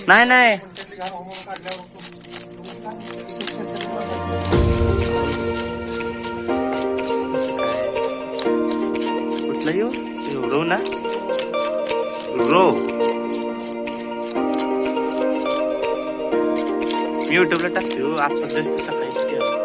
नाही नाही कुठला येऊ रो ना रो मी युट्यूबला टाकतो आता जस्ट सकाळीच केलं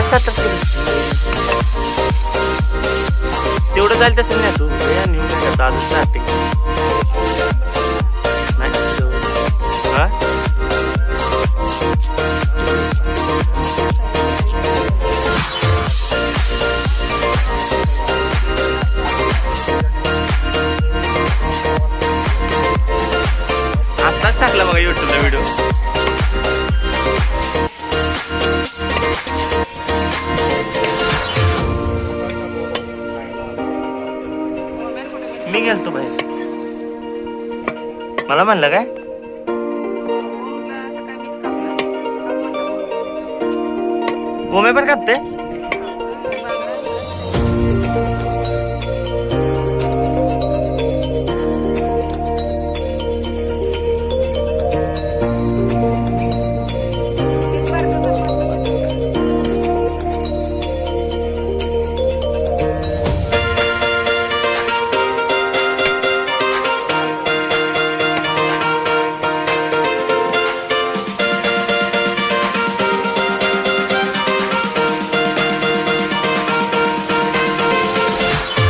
सात तेवढं जाईल तसं नाही तू अजून स्टार्टिंग नाही हा आत्ताच टाकला बघा युट्यूबला व्हिडिओ मी गेलतो बाहेर मला म्हणलं काय गोमे पण कापते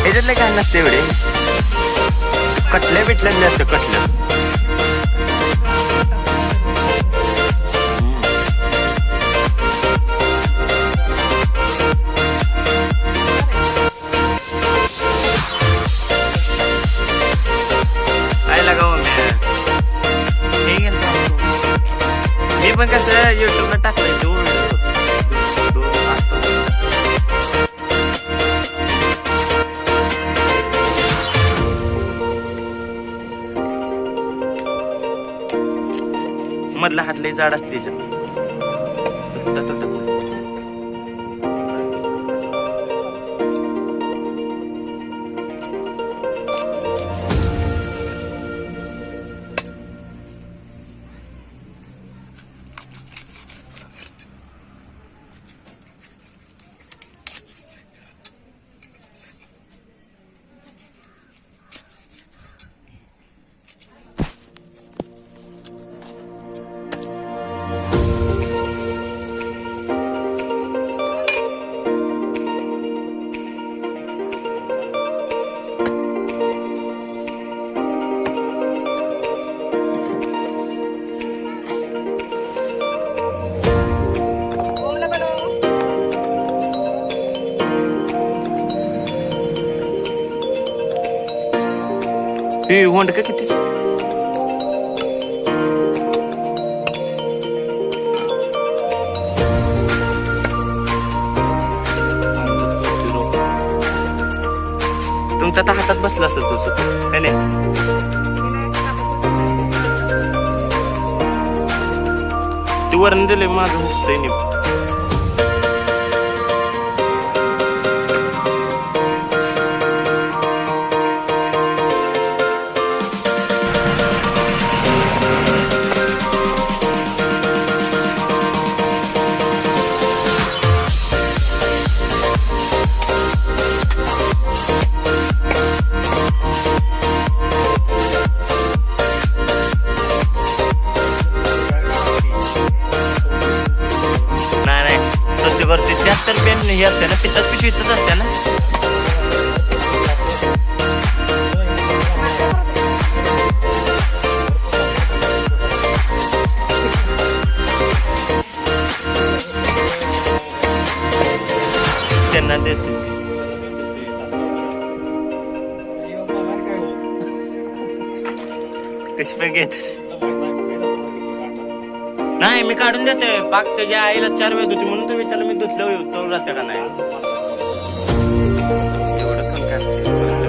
ह्याच्यातले काय नसते एवढे कटले बिटले जास्त कटले काय लगाव मी पण कसं युट्यूबला टाकलंय तू मधला हात लय जाड असते हे होंडका किती तुमच्या तर हातात बसला असेल तो स्वतः नाही तू वरण दिले माझं हुकतंय नाही वरती 73 पेन हे असते ना पितात पिशवी इथंच असते ना त्यांना देते कशी पण घेत नाही मी काढून देते पाक त्याच्या आईला 4 वेळ धुते म्हणून तर विचारलं मी धुतलं चव राहते का नाही एवढं कमी करते